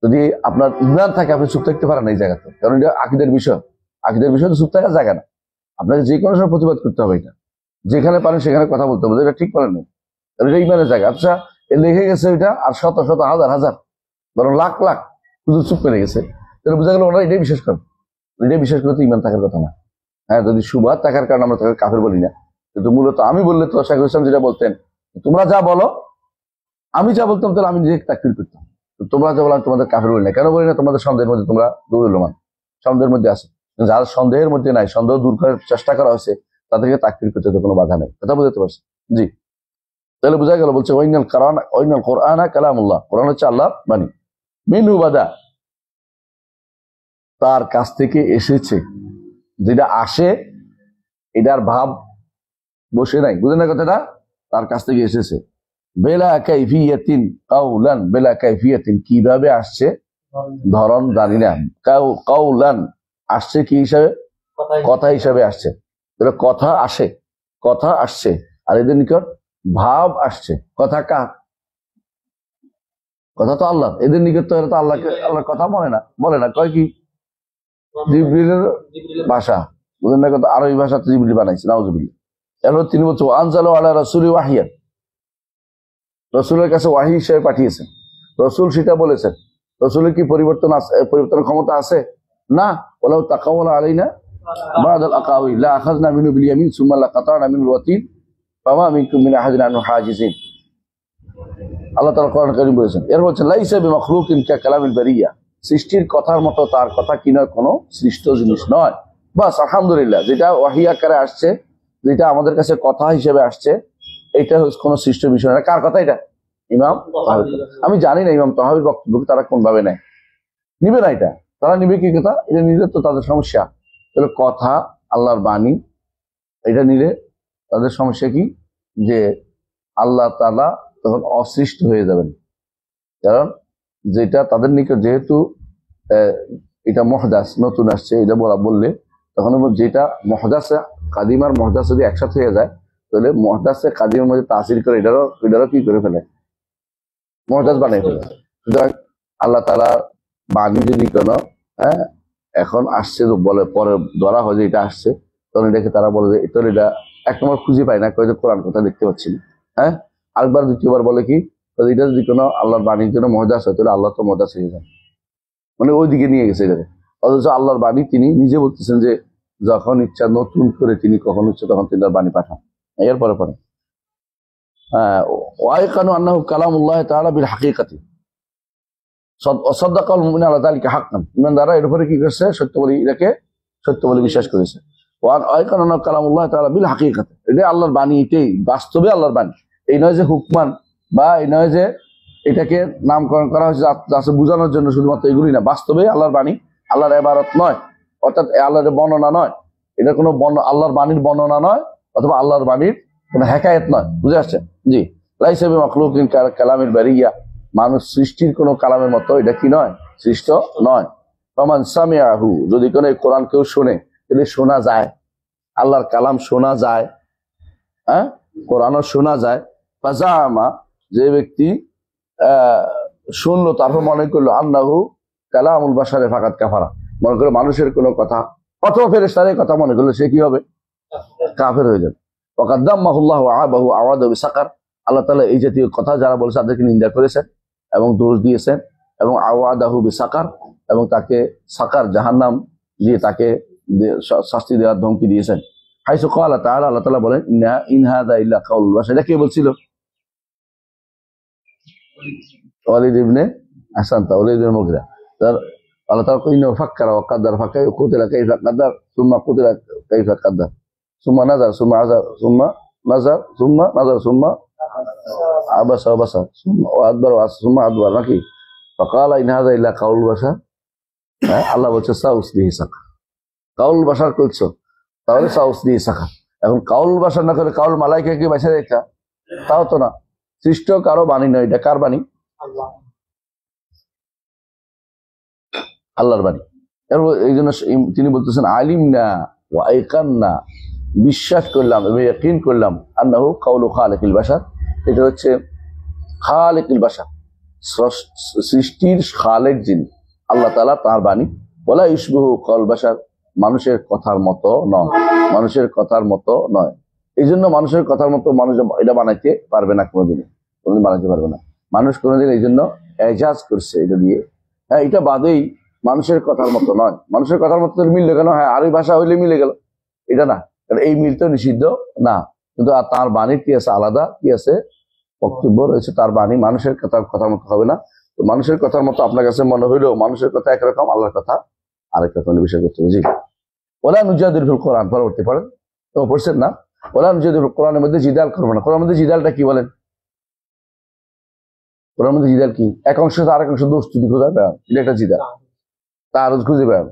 যদি আপনার ইমান থাকে আপনি চুপ থাকতে পারেন এই জায়গাতে, কারণ এটা আকিদের বিষয়। আকিদের বিষয় তো চুপ থাকার জায়গা না, আপনাকে যে কোনো সময় প্রতিবাদ করতে হবে। এটা যেখানে পারেন সেখানে কথা বলতে হবে, এটা ঠিক করেন নাই, কারণ এটা ইমানের জায়গা। আচ্ছা, লিখে গেছে ওইটা, আর শত শত হাজার হাজার বরং লাখ লাখ শুধু চুপ করে গেছে, তাহলে বোঝা গেল ওরা এটাই বিশ্বাস করেন। এটাই বিশ্বাস করে তো ইমান থাকার কথা না। হ্যাঁ, যদি সুবাদ থাকার কারণে আমরা তাকে কাফের বলি না, কিন্তু মূলত আমি বললে তো শাইখুল ইসলাম যেটা বলতেন, তোমরা যা বলো আমি যা বলতাম তাহলে আমি নিজেকে তাকফির করতাম, তোমরা যা বলো তোমাদের কাফের বলি না। কেন বলি না? তোমাদের সন্দেহের মধ্যে তোমরা দুরুলমান, সন্দেহের মধ্যে আছে। যার সন্দেহের মধ্যে নাই, সন্দেহ দূর করার চেষ্টা করা হয়েছে, তাদেরকে তাকফির করতে তো কোনো বাধা নেই। কথা বুঝতে পারছি? জি, তাহলে বোঝা গেল। বলছে ওয়াইনাল কোরআন কালামুল্লাহ, কোরআন হচ্ছে আল্লাহ বাণী। মিনহু বাদা, তার কাছ থেকে এসেছে, যেটা আসে এটার ভাব বসে নাই, বুঝলেন না কথাটা? তার কাছ থেকে এসেছে। বেলা কাইফিয়াতিন কাউলান, বেলা কাইফিয়াতিন কিভাবে আসছে ধরন জানি না, কাউলান আসছে কি হিসাবে? কথা হিসাবে আসছে। কথা আসে, কথা আসছে, আর এদের নিকট ভাব আসছে। কথা কার? কথা তো আল্লাহ। এদের নিকট তো এরা তো আল্লাহকে, আল্লাহর কথা বলে না, কয় কি জিবরিলের ভাষা, বুঝলেন না কথা? আরবি ভাষা তো জিবরিল বানাইছে, নাউজুবিল্লাহ। এরপর তিনি বলছে আনজালু আলা রাসূলি ওয়াহিয়ান, রসুলের কাছে ওয়াহি হিসেবে পাঠিয়েছেন। রসুল সেটা বলেছেন। রসুলের কি পরিবর্তনের ক্ষমতা আছে? না। ওলাউ তাকাওয়ালা আলাইনা বা'দাল আকাওয়িল লা আখাযনা মিনহু বিল ইয়ামিন সুম্মা লাকাতা'না মিনহুল ওয়াতিন ফামা মিনকুম মিন আহাদিন আনহু হাজিজিন। আল্লাহ তাআলা কোরআন কারীম বলেছেন। এর বলছেন লাইসা বিমাখলুকিন কা কালামিল বারিয়া, সৃষ্টির কথার মতো তার কথা কি নয়, কোনো সৃষ্ট জিনিস নয়। বাস, আলহামদুলিল্লাহ, যেটা ওয়াহি আকারে আসছে, যেটা আমাদের কাছে কথা হিসেবে আসছে, এটা কোনো সৃষ্ট বিষয় না। কার কথা এটা? ইমাম তাহাবী। আমি জানি না ইমাম তাহাবীর বক্তব্য তারা কোন ভাবে নেয়, নিবে না। এটা তারা নিবে কি কথা? এটা নিলে তো তাদের সমস্যা। তাহলে কথা আল্লাহর বাণী, এটা নিলে তাদের সমস্যা কি? যে আল্লাহ তাআলা তখন অসৃষ্ট হয়ে যাবেন, কারণ যেটা তাদের নিকট যেহেতু এটা মুহদাস, নতুন আসছে, এটা বললে তখন যেটা মুহদাসে কাদিম আর মুহদাস যদি একসাথে হয়ে যায়, তাহলে মুহদাসে কাদিমের মধ্যে তাসির করে এটারও কি করে ফেলে? মুহদাস বানিয়ে ফেলে। সুতরাং আল্লাহ তাআলা বাণী যদি কোনো এখন আসছে বলে, পরে ধরা হয় যে এটা আসছে, তখন এটাকে তারা বলে যে তাহলে এটা এক নম্বর খুঁজে পায় না, কয়ে যে কোরআন কথা দেখতে পাচ্ছি না। আরেকবার দ্বিতীয়বার বলে কি, এটা যদি কোনো আল্লাহর বাণীর জন্য মুহদাস হয় তাহলে আল্লাহ তো মুহদাস হয়ে যায়, মানে ওই দিকে নিয়ে গেছে এটাকে। অথচ আল্লাহর বাণী তিনি নিজে বলতেছেন যে যখন ইচ্ছা নতুন করে তিনি কখন ইচ্ছা তখন তিনি তার বাণী পাঠান। এরপরে পরে ওয়াইকানু আন্নাহু কালামুল্লাহ তাআলা বিল হাকিকাতি সাদাকাল মুমিনুনা আলা যালিকা হাক্কান, ইমানদাররা এর উপরে কি করেছে? সত্য বলে, এটাকে সত্য বলে বিশ্বাস করেছে। ওয়াইকানু আন্নাহু কালামুল্লাহ তাআলা বিল হাকিকাতি, এটা আল্লাহর বাণী, এটাই বাস্তবে আল্লাহর বাণী। এই নয় যে হুকমান, বা এই নয় যে এটাকে নামকরণ করা হয়েছে আছে বোঝানোর জন্য শুধুমাত্র, এগুলি না, বাস্তবে আল্লাহর বাণী, আল্লাহর ইবারত নয়, অর্থাৎ আল্লাহর বর্ণনা নয়, এটা কোনো আল্লাহর বাণীর বর্ণনা নয়, অথবা আল্লাহর বাণীর কোনো হেকায়েত নয়। বুঝে আসছে? জি। লাইসা বিমাখলুকিন কা কালামিল বারিয়া, মানুষ সৃষ্টির কোনো কালামের মতো এটা কি নয়? সৃষ্ট নয়। ফামান সামিআহু, যদি কোনো কোরআন কেউ শোনে, যদি শোনা যায়, আল্লাহর কালাম শোনা যায়, হ্যাঁ, কোরআনও শোনা যায়, ফাজামা, যে ব্যক্তি শুনলো তারপর মনে করলো আন্নাহু কালামুল বাশারে ফাকাত কাফারা, মনে করলো মানুষের কোনো কথা অথবা ফেরেশতার কথা মনে করলো, সে কি হবে? কাফের হয়ে যাবে। ওয়াকাদ্দামাহুল্লাহু আবাহু আওয়াদাহু বিসাকার, আল্লাহ তাআলা এই জাতীয় কথা যারা বলেছে তাদেরকে নিন্দা করেছেন এবং দোষ দিয়েছেন, এবং আওয়াদাহু বিসাকার, এবং তাকে সাকার জাহান্নাম দিয়ে তাকে শাস্তি দেওয়ার ধমকি দিয়েছেন। হাইসু ক্বালা তাআলা, আল্লাহ তাআলা বলেন ইন হাযা ইল্লা কাউলুল বাশার। এটা কে বলছিল? ওয়ালিদ ইবনে আহসানতা, ওয়ালিদ ইবনে মুগিরা। তার আল্লাহ তাআলা কইনো ফাক্কারা ওয়া কাদ্দার, কুতিলা কাইফা কাদ্দার, সুম্মা কুতিলা কাইফা কাদ্দার, সুম্মা নাযার, সুম্মা আযার, সুম্মা নাযার, সুম্মা নাযার, সুম্মা আবাসা ওয়া বাসার, সুম্মা আদবার ওয়া সুম্মা আদবার, নাকি? ফাকালা ইন হাযা ইল্লা কাউলুল বাশার। হ্যাঁ, আল্লাহ বলছে সাউসলিহি সাকার। কাউল বাশার করছো, তাহলে সাউসলিহি সাকার। এখন কাউল বাশার না করে কাউল মালাইকাকে বাঁচা রেখা, তাও তো না। সৃষ্ট কারো বাণী নয়, এটা কার বাণী? আল্লাহর বাণী। এই জন্য তিনি বলতেছেন আলিম না ওয়া আইকান্না, বিশ্বাস করলাম এবং ইয়াকিন করলাম, আন্নাহু কাউলু খালিকিল বাশার, এটা হচ্ছে খালিকিল বাশার, সৃষ্টির খালেক যিনি আল্লাহ তাআলা, তার বাণী। ওয়ালা ইশবিহু কাউল বাশার, মানুষের কথার মতো নয়, মানুষের কথার মতো নয়। এই জন্য মানুষের কথার মতো মানুষ এটা বানাইতে পারবে না, কোনোদিন বানাইতে পারবে না মানুষ কোনোদিন। এই জন্য এজাজ করছে এটা দিয়ে। হ্যাঁ, এটা বাদেই মানুষের কথার মতো নয়। মানুষের কথার মতো মিললে কেন? হ্যাঁ, আরবি ভাষা হইলে মিলে গেল, এটা না, কারণ এই মিল তো নিষিদ্ধ না। কিন্তু তার বাণীর কি আছে? আলাদা কি আছে? বক্তব্য রয়েছে। তার বাণী মানুষের কথার মতো হবে না। তো মানুষের কথার মতো আপনার কাছে মনে হইলেও মানুষের কথা একরকম, আল্লাহর কথা আরেক রকম বিষয় করতে হবে। জি, ওলা নুজাদিল ফিল কোরআন, পরবর্তী পড়েন। তো পড়ছেন না? ওলা নুজাদিল কোরআনের মধ্যে জিদাল করবো না। কোরআনের মধ্যে জিদালটা কি বলেন? কোরআনের মধ্যে জিদাল কি? এক অংশ আরেক অংশ দোষ তুলি খোঁজা বেড়ান, এটা একটা জিদাল, তার খুঁজে বেড়ান।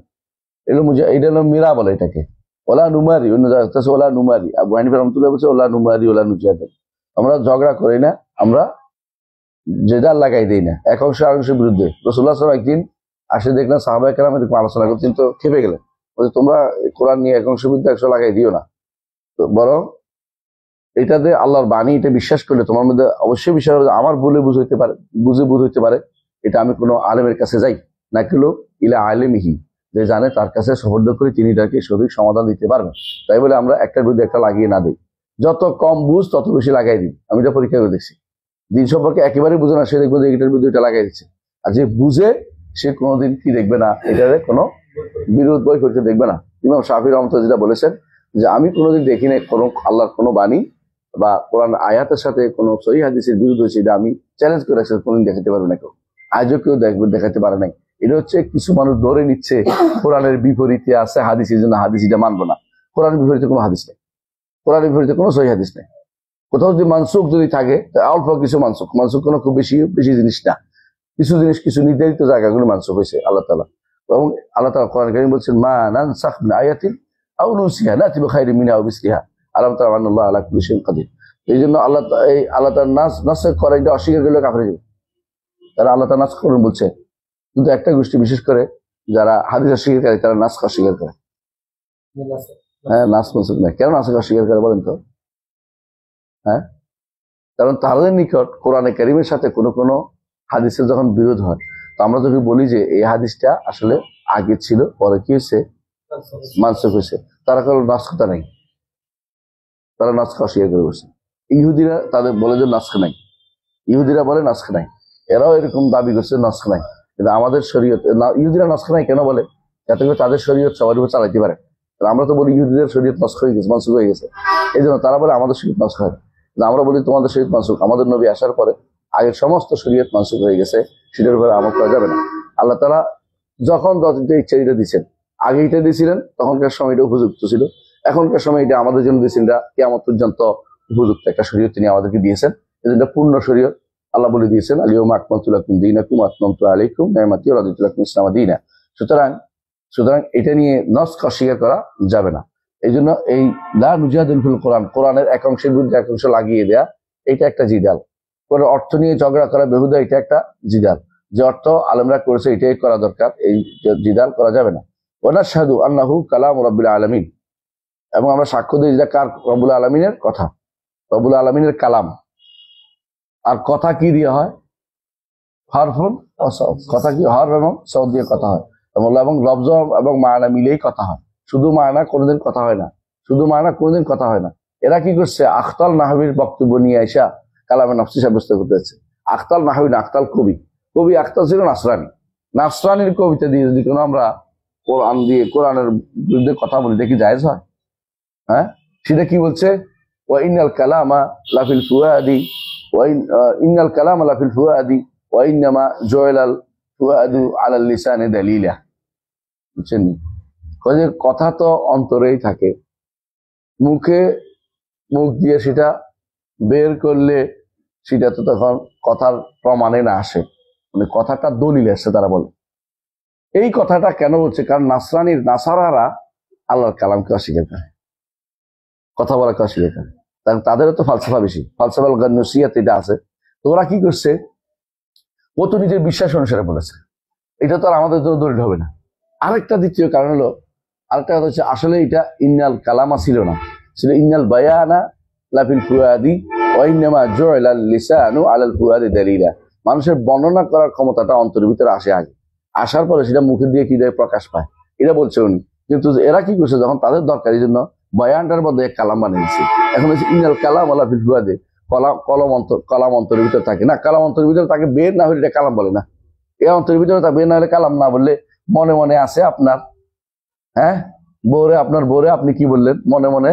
এটা হলো মীরা বলে এটাকে। ওলা নুমারি, অন্য জায়গায় ওলা নুমারি। আবু হানিফা রাহমাতুল্লাহ বলছে ওলা নুমারি ওলা নুজাদিল। আমরা ঝগড়া করি না, আমরা জেদাল লাগাই দিই না এক অংশ আরেক অংশের বিরুদ্ধে। রাসূলুল্লাহ সাল্লাল্লাহু আলাইহি ওয়াসাল্লাম একদিন আসে দেখলেন সাহাবায়ে কেরাম এরকম আলোচনা করছেন, তো খেপে গেলেন, বলছে তোমরা কোরআন নিয়ে এক অংশের বিরুদ্ধে একশো লাগাই দিও না, তো বরং এটাতে আল্লাহর বাণী, এটা বিশ্বাস করলে তোমার মধ্যে অবশ্যই বিশ্বাস হবে আমার ভুলে বুঝ হইতে পারে, ভুল হইতে পারে। এটা আমি কোনো আলেমের কাছে যাই না, কিলো ইলা আলেমিহি, যে জানে তার কাছে সফর্দ করি, তিনি তাকে সঠিক সমাধান দিতে পারবেন। তাই বলে আমরা একটার বিরুদ্ধে একটা লাগিয়ে না দিই। যত কম বুঝ তত বেশি লাগাই দিই। আমি এটা পরীক্ষা করে দেখছি। দিন সম্পর্কে একেবারেই বুঝে না, সে দেখবো যে এটার বিরুদ্ধে এটা লাগাই দিচ্ছে। আর যে বুঝে সে কোনোদিন কি দেখবে না, এটারে কোনো বিরোধ বই করতে দেখবে না। ইমাম শাফি রহমতুল্লাহ যেটা বলেছেন যে আমি কোনোদিন দেখি না কোনো আল্লাহর কোনো বাণী বা কোরআন আয়াতের সাথে কোনো সহিহ হাদিসের বিরোধ হয়েছে, এটা আমি চ্যালেঞ্জ করে কোনোদিন দেখাতে পারবে না কেউ, আজও কেউ দেখাতে পারে নাই। এটা হচ্ছে কিছু মানুষ ধরে নিচ্ছে কোরআনের বিপরীতে আছে হাদিস, এই জন্য হাদিস এটা মানবো না। কোরআনের বিপরীতে কোনো হাদিস নেই, কোরআনের বিপরীতে কোনো সহিহ হাদিস নেই। কোথাও যদি মানসুখ যদি থাকে, অল্প কিছু মানসুখ কোনো খুব বেশি জিনিস না, কিছু জিনিস কিছু নির্ধারিত জায়গাগুলো মানসুখ হয়েছে আল্লাহ তাআলা। এবং আল্লাহ তাআলা কোরআন কারীম বলছেন মা নানসাখ মিন আয়াতিন আও নুসিহা নাতি বিখাইরিন মিনহা আও মিসলিহা আলাম তারা আন্নাল্লাহা আলা কুল্লি শাইইন কাদির। এই জন্য আল্লাহ তাআলা নাসখ করে, এটা অস্বীকার করলে কাফের হয়ে যাবে। তারা আল্লাহ তাআলা নাসখ করবেন বলছে, কিন্তু একটা গোষ্ঠী বিশেষ করে যারা হাদিস অস্বীকার করে, তারা নাসখ অস্বীকার করে। হ্যাঁ, নাসখ মানসুখ না, কেন নাসখ অস্বীকার করে বলেন তো? হ্যাঁ, কারণ তাদের নিকট কোরআনে কারীমের সাথে কোনো হাদিসের যখন বিরোধ হয়, তো আমরা যদি বলি যে এই হাদিসটা আসলে আগে ছিল, পরে কি হয়েছে, মানসুখ হয়েছে, তারা কারো নাসখতা নাই, তারা নাসখ অস্বীকার করে বসে। ইহুদিরা তাদের বলে যে নাসখ নাই, ইহুদিরা বলে নাসখ নাই, এরাও এরকম দাবি করছে নাসখ নাই। কিন্তু আমাদের শরীয়ত, ইহুদিরা নাসখ নাই কেন বলে? যাতে করে তাদের শরীয়ত সবার উপর চালাইতে পারে। আমরা তো বলি ইহুদিদের শরীয়ত নসখ হয়ে গেছে, মানসুখ হয়ে গেছে, এই জন্য তারা বলে আমাদের শরীয়ত নসখ হয়। আমরা বলি তোমাদের শরীয়ত মানসুখ, আমাদের নবী আসার পরে আগের সমস্ত শরীয়ত মানসুখ হয়ে গেছে, সেটার উপরে আমল করা যাবে না। আল্লাহ তাআলা যখন যতটা ইচ্ছা এটা দিচ্ছেন, আগে এটা দিয়েছিলেন তখনকার সময় এটা উপযুক্ত ছিল, এখনকার সময় এটা আমাদের জন্য দিয়েছেন, এটা কিয়ামত পর্যন্ত উপযুক্ত একটা শরীয়ত তিনি আমাদেরকে দিয়েছেন। এটা পূর্ণ শরীয়ত। আল্লাহ বলে দিয়েছেন আল-ইয়াউমা আকমালতু লাকুম দীনাকুম ওয়া আতমামতু আলাইকুম নি'মাতি ওয়া রাদিতু লাকুম ইসলামা দীনা। সুতরাং এটা নিয়ে নসখ অস্বীকার করা যাবে না। এই জন্য এই লা নুজাদিল ফিল কোরআন, কোরআনের এক অংশের বিরুদ্ধে এক অংশ লাগিয়ে দেয়া, এটা একটা জিদাল। কোরআন অর্থ নিয়ে ঝগড়া করা বেহুদা, এটা একটা জিদাল। যে অর্থ আলেমরা করেছে এটাই করা দরকার, এই জিদাল করা যাবে না। ওয়ানাশহাদু আন্নাহু কালাম রাব্বিল আলামিন, এবং আমরা সাক্ষ্য দিই যেটা কার? রব্বুল আলামিনের কথা, রব্বুল আলামিনের কালাম। আর কথা কি দিয়ে হয়? হরফুন ও সওদ। কথা কি? হরফ এবং সওদ দিয়ে কথা হয়, এবং লফজ এবং মায়না মিলেই কথা হয়। শুধু মায়না কোনোদিন কথা হয় না, শুধু মায়না কোনোদিন কথা হয় না। এরা কি করছে? আখতাল নাহবির বক্তব্য নিয়ে আইসা কালামে নফসি সাব্যস্ত করতেছে। আখতাল নাহবি না, আখতাল কবি। কবি আখতাল ছিল নাসরানি। নাসরানির কবিতা দিয়ে যদি কোনো আমরা কোরআন দিয়ে কোরআনের বিরুদ্ধে কথা বলি, দেখি জায়েজ হয়? হ্যাঁ, সেটা কি বলছে? ওয়া ইন্নাল কালামা লাফিল ফুয়াদি, ইন্নাল কালামা লাফিল ফুয়াদি ওয়া ইন্নামা জুইলাল ফুয়াদু আলাল লিসানি দালিলা। বুঝছেন? কথা তো অন্তরেই থাকে, মুখে মুখ দিয়ে সেটা বের করলে সেটা তো তখন কথার প্রমাণে না আসে, মানে কথাটা দলিল আসে। তারা বলে এই কথাটা কেন বলছে? কারণ নাসারারা আল্লাহর কালামকে অস্বীকার করে, কথা বলাকে অস্বীকার করে। তাদেরও তো ফালসাফা বেশি, ফালসাফাল গান্নুসিয়াত এটা আছে। তো ওরা কি করছে? ও তো নিজের বিশ্বাস অনুসারে বলেছে, এটা তো আর আমাদের জন্য দলিল হবে না। আরেকটা দ্বিতীয় কারণ হলো, আরেকটা কথা হচ্ছে, আসলে এটা ইন্নাল কালামা ছিল না, ছিল ইন্নাল বায়ানা লাফিল ফুয়াদি ওয়া ইন্নামা জুইলাল লিসানু আলাল ফুয়াদি দালিলা। মানুষের বর্ণনা করার ক্ষমতাটা অন্তরের ভিতরে আসে আগে, আসার পরে সেটা মুখে দিয়ে কি দেয়? প্রকাশ পায়। এটা বলছে উনি। কিন্তু এরা কি করছে? যখন তাদের দরকার, এই জন্য বয়ানটার মধ্যে কালাম বানিয়েছে। এখন হচ্ছে ইন্নাল কালাম লাফিল ফুয়াদি, কলাম অন্তরের ভিতরে থাকে না, কালাম অন্তরের ভিতরে তাকে বের না হলে এটা কালাম বলে না। এই অন্তরের ভিতরে তা বের না হলে কালাম না বললে, মনে মনে আছে আপনার, হ্যাঁ, বউরে, আপনার বউরে আপনি কি বললেন? মনে মনে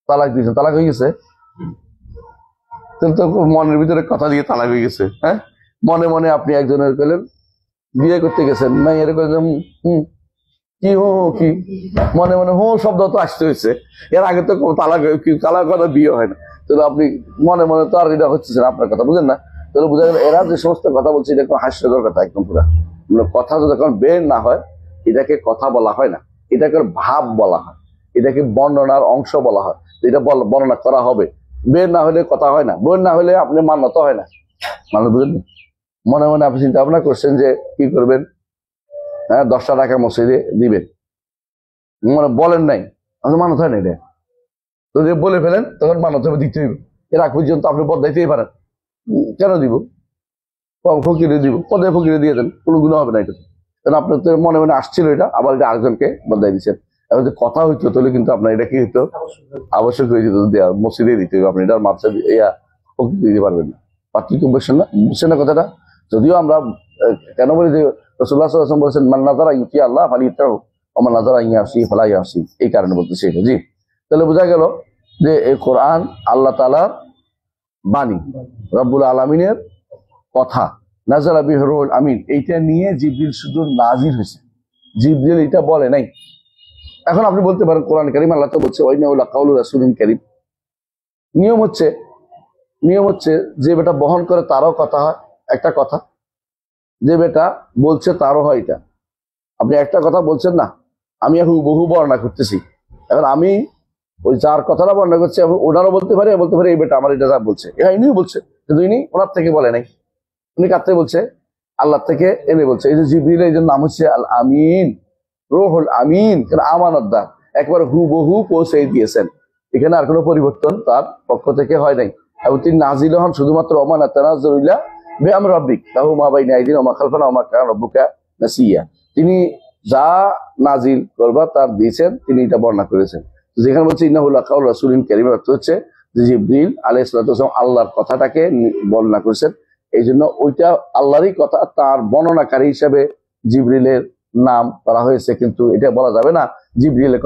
তালাক দিয়েছেন, তালাক হয়ে গেছে। তাহলে তো মনের ভিতরে কথা দিয়ে তালাক হয়ে গেছে। হ্যাঁ, মনে মনে আপনি একজনের পেলেন, বিয়ে করতে গেছেন, মাইয়ের কি হো কি, মনে মনে হো শব্দ তো আসতে হয়েছে। এর আগে তো তালাক কথা বিয়ে হয় না। তাহলে আপনি মনে মনে তো আর এটা হচ্ছে না, আপনার কথা বুঝেন না। তাহলে বোঝা গেল এরা যে সমস্ত কথা বলছে এটা একদম হাস্যকর কথা, একদম পুরা। কথা যখন বের না হয় এটাকে কথা বলা হয় না, এটাকে ভাব বলা হয়, এটাকে বর্ণনার অংশ বলা হয়। এটা বর্ণনা করা হবে, বের না হলে কথা হয় না, বের না হলে আপনি মান্যতা হয় না। মানে বুঝলেন? মনে মনে আপনি চিন্তা ভাবনা করছেন যে কি করবেন, হ্যাঁ, 10টা টাকা মসজিদে দিবেন, মানে বলেন নাই, মানত হয় না। এটা যদি বলে ফেলেন তখন মানত হবে, দিতে হইবে। এর আগ পর্যন্ত আপনি বদলাইতেই পারেন। কেন দিব? ফকিরে দিব, পদে ফকিরে দিয়ে দেন, কোনো গুণ হবে না। এটা কারণ আপনার তো মনে মনে আসছিল এটা, আবার এটা আরেকজনকে বদলাই দিচ্ছেন। এখন যে কথা হইতো তাহলে কিন্তু আপনার এটা কি হইতো? আবশ্যক হয়ে যেত, মসজিদে দিতে হবে। আপনি এটা মাত্রা ফকির দিতে পারবেন না। পার্থক্য বুঝছেন না? বুঝছেন না কথাটা? যদিও আমরা কেন বলি যে রাসূলুল্লাহ সাল্লাল্লাহু আলাইহি ওয়াসাল্লাম বলেছেন, মান নাযারা ইউতি আল্লাহ ফালিয়াতাহু ওয়া মান নাযারা ইয়াসি ফালা ইয়াসি, এই কারণে বলতেছি এটা। জি, তাহলে বোঝা গেল যে এই কোরআন আল্লাহ তাআলার বাণী, রব্বুল আলামিনের কথা। নাযালা বিহি রূহুল আমিন, এইটা নিয়ে জিবরিল শুধু নাজিল হয়েছে, জিবরিল এটা বলে নাই। এখন আপনি বলতে পারেন কোরআন কারীম আল্লাহ তো বলছে ওয়াইন্নাহু লাকাউলু রাসূলিন কারীম। নিয়ম হচ্ছে যে বেটা বহন করে তারও কথা হয় একটা কথা, যে বেটা বলছে তারও হয় এটা। আপনি একটা কথা বলছেন না, আমি এখন বহু বর্ণনা করতেছি, এখন আমি ওই যার কথাটা বর্ণনা করছি ওনারও বলতে পারে এই বেটা আমার এটা যা বলছে এটা ইনিও বলছে, কিন্তু ইনি ওনার থেকে বলে নাই। উনি কার থেকে বলছে? আল্লাহ থেকে এনে বলছে। এই যে জিবরিল, এই নাম হচ্ছে আল আমিন, রুহুল আমিন, আমানতদার, একবার হুবহু পৌঁছে দিয়েছেন। এখানে আর কোনো পরিবর্তন তার পক্ষ থেকে হয় নাই। এবং তিনি নাজিল হন শুধুমাত্র আমানাত তানাজ্জুলিল্লাহ বিআমরি রাব্বিক লাহু মা বাইনা আইদিনা ওয়া মা খালফানা ওয়া মা কানা রাব্বুকা নাসিয়া। তিনি যা নাজিল করবার তার দিয়েছেন, তিনি এটা বর্ণনা করেছেন। যেখানে বলছে ইন্নাহু লাকাউলু রাসূলিন কারীম, অর্থ হচ্ছে যে জিবরিল আলাইহিস সালাতু ওয়াস সালাম আল্লাহর কথাটাকে বর্ণনা করেছেন। এই জন্য ওইটা আল্লাহরই কথা, তার বর্ণনাকারী হিসাবে জিবরিলের নাম করা হয়েছে। কিন্তু এটা বলা যাবে না জিবরিলের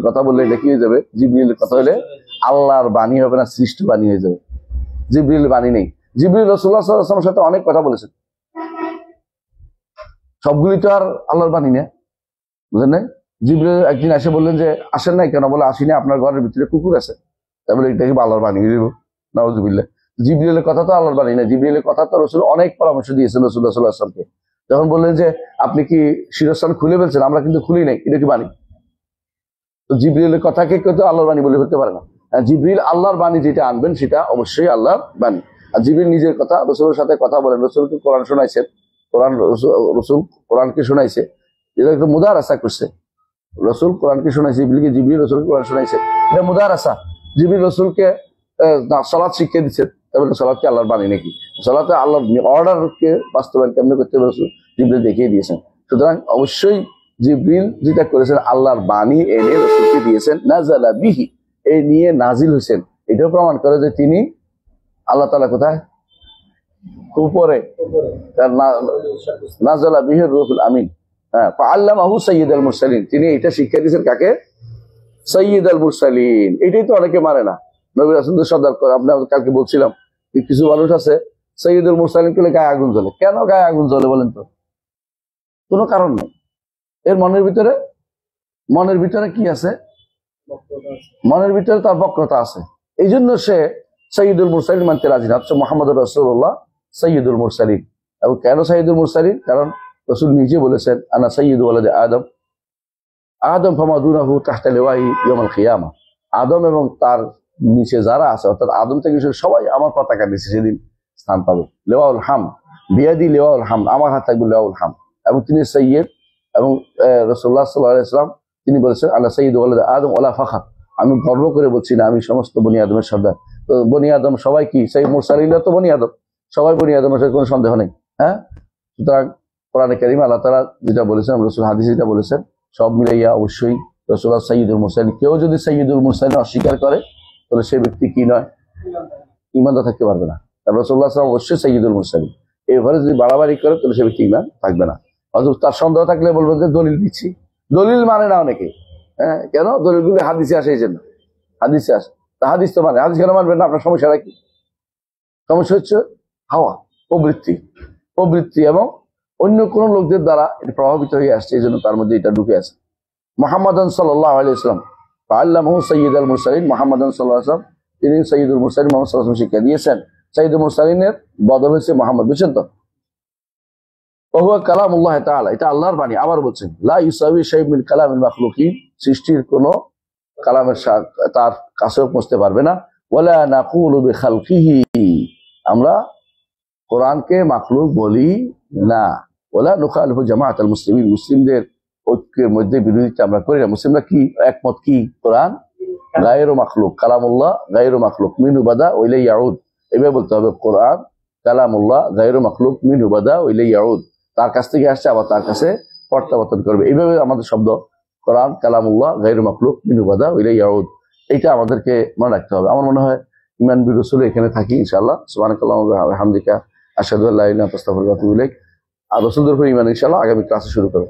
কথা বললে এটা কি হয়ে যাবে? জিবরিলের কথা হলে আল্লাহর বাণী হবে না, সৃষ্ট বাণী হয়ে যাবে। জিবরিল বাণী নেই। জিবরিল রাসূলুল্লাহ সাল্লাল্লাহু আলাইহি ওয়াসাল্লামের সাথে অনেক কথা বলেছেন, সবগুলি তো আর আল্লাহর বাণী না, বুঝলেন না? জিবরিল একদিন এসে বললেন যে আসেন নাই কেন? বলে আসিনি, আপনার ঘরের ভিতরে কুকুর আছে। তাই বলে এটা কি আল্লাহর বাণী দিব? নাউযুবিল্লাহ। জিবরিলের কথা তো আল্লাহর বাণী না, জিবরিলের কথা তো রাসূল অনেক পরামর্শ দিয়েছেন রাসূলুল্লাহ সাল্লাল্লাহু আলাইহি ওয়াসাল্লামকে। যখন বললেন যে আপনি কি শিরস্থান খুলে ফেলছেন, আমরা কিন্তু খুলি নাই, এটা কি বাণী? তো জিবরিলের কথাকে কেউ তো আল্লাহর বাণী বলে ফেলতে পারে না। জিবরিল আল্লাহর বাণী যেটা আনবেন সেটা অবশ্যই আল্লাহর বাণী। আর জিবরিল নিজের কথা, রাসূলের সাথে কথা বলেন, রাসূলকে কোরআন শোনাইছেন, কোরআন রসুল কোরআনকে শোনাইছে, এটা একটা মুদারাসা করছে। রসুল কোরআনকে শোনাইছে, জিবরিল রসুলকে কোরআন শোনাইছে, এটা মুদারাসা। জিবরিল রসুলকে সালাত শিক্ষা দিচ্ছে, তাহলে সালাতকে আল্লাহর বাণী নাকি? সালাতে আল্লাহর অর্ডারকে বাস্তবায়ন কেমনি করতে হবে রসুল জিবরিল দেখিয়ে দিয়েছেন। সুতরাং অবশ্যই জিবরিল যেটা করেছেন আল্লাহর বাণী এনে রসুলকে দিয়েছেন, নাজালা বিহি, এই নিয়ে নাজিল হয়েছেন। এটাও প্রমাণ করে যে তিনি আল্লাহ তাআলা কোথায়? উপরে। নাজালা বিহি রুহুল আমিন। হ্যাঁ, আল্লামাহু সাইয়্যিদুল মুরসালিন, তিনি এটা শিক্ষা দিয়েছেন কাকে? সাইয়্যিদুল মুরসালিন। এটাই তো অনেকে মানে না, নবী রাসূলদের সর্দার করে। আপনি কালকে বলছিলাম কিছু মানুষ আছে সাইয়্যিদুল মুরসালিন বলে গায়ে আগুন জ্বলে। কেন গায়ে আগুন জ্বলে বলেন তো? কোনো কারণ নেই। এর মনের ভিতরে কি আছে? মনের ভিতরে তার বক্রতা আছে। এই জন্য সে সাইয়্যিদুল মুরসালিন মানতে রাজি না। মুহাম্মদুর রাসূলুল্লাহ সাইয়্যিদুল মুরসালিন। এবং কেন সাইয়্যিদুল মুরসালিন? কারণ রাসূল নিজে বলেছেন, আনা সাইয়্যিদু ওয়ালাদি আদম, আদম ফামা দুনাহু তাহতা লিওয়াই ইয়াউমুল কিয়ামা। আদম এবং তার নিচে যারা আছে, অর্থাৎ আদম থেকে সবাই আমার পতাকার নিচে সেদিন স্থান পাবে। লিওয়াউল হাম বিয়াদি, লিওয়াউল হাম, আমার হাতে থাকবে লিওয়াউল হাম। এবং তিনি সাইয়্যিদ। এবং রাসূলুল্লাহ সাল্লাল্লাহু আলাইহি ওয়াসাল্লাম তিনি বলেছেন, আনা সাইয়্যিদু ওয়ালাদি আদম ওয়ালা ফাখর, আমি গর্ব করে বলছি না, আমি সমস্ত বনি আদমের সর্দার। তো বনি আদম সবাই কি? সেই মুরসালিনরা তো বনি আদম, সবাই বনি আদমের সাথে কোনো সন্দেহ নেই। হ্যাঁ, সুতরাং কোরআনে কারীম আল্লাহ তাআলা যেটা বলেছেন, রাসূল হাদিস যেটা বলেছেন, সব মিলাইয়া অবশ্যই রাসূলুল্লাহ সাইয়্যিদুল মুরসালিন। কেউ যদি সাইয়্যিদুল মুরসালিন অস্বীকার করে তাহলে সে ব্যক্তি কি নয়? ঈমানদার থাকতে পারবে না। রাসূলুল্লাহ সাল্লাল্লাহু আলাইহি ওয়াসাল্লাম অবশ্যই সাইয়্যিদুল মুরসালিন। এবারে যদি বাড়াবাড়ি করে তাহলে সে ব্যক্তি ঈমান থাকবে না। অথচ তার সন্দেহ থাকলে বলবো যে দলিল দিচ্ছি। দলিল মানে না অনেকে। হ্যাঁ, কেন? দলিলগুলো হাদিসে আসে, এই জন্য হাদিসে আসে। তা হাদিস তো মানে, হাদিস কেন মানবেন না? আপনার সমস্যাটা কি? সমস্যা হচ্ছে হাওয়া, প্রবৃত্তি এবং অন্য কোন লোকদের দ্বারা এটা প্রভাবিত হয়ে আসছে, এই জন্য তার মধ্যে এটা ঢুকে আছে। মুহাম্মাদুন সাল্লাল্লাহু আলাইহি ওয়াসাল্লাম আল্লামাহু সাইয়্যিদুল মুরসালিন, মুহাম্মাদুন সাল্লাল্লাহু আলাইহি ওয়াসাল্লাম তিনি সাইয়্যিদুল মুরসালিন মুহাম্মদ সাল্লাল্লাহু আলাইহি ওয়াসাল্লাম শিক্ষা দিয়েছেন। সাইয়্যিদুল মুরসালিনের বদল হয়েছে মুহাম্মদ, বুঝছেন তো? ওহুয়া কালামুল্লাহ তাআলা, এটা আল্লাহর বাণী। আবার বলছেন, লা ইউসাবি শাইউম মিন কালামিল মাখলুকিন, সৃষ্টির কোন কালামের তার কাছেও পৌঁছতে পারবে না। ওয়ালা নাকুলু বিখালকিহি, আমরা কোরআনকে মাখলুক বলি না। ওয়ালা নুখালিফু জামাআতাল মুসলিমিন, মুসলিমদের ঐক্যের মধ্যে বিরোধিতা আমরা করি না। মুসলিমরা কি একমত? কি? কোরআন গায়রু মাখলুক, কালামুল্লাহ গায়রু মাখলুক, মিনহু বাদা ওয়া ইলাইহি ইয়াউদ। এভাবে বলতে হবে, কোরআন কালামুল্লাহ গায়রু মাখলুক, মিনহু বাদা ওয়া ইলাইহি ইয়াউদ, তার কাছ থেকে আসছে আবার তার কাছে প্রত্যাবর্তন করবে। এইভাবে আমাদের শব্দ, কোরআন কালামুল্লাহ গায়রু মাখলুক, মিনহু বাদা ওয়া ইলাইহি ইয়াউদ, এটা আমাদেরকে মনে রাখতে হবে। আমার মনে হয় ঈমান বিল রাসূল এখানে থাকি ইনশাআল্লাহ। সুবহানাকাল্লাহু ওয়া বিহামদিকা আশহাদু আল্লা ইলাহা ইল্লা আনতা আস্তাগফিরুকা ওয়া আতুবু ইলাইক। আর রাসূলদের উপর ঈমান ইনশাআল্লাহ আগামী ক্লাসে শুরু করব।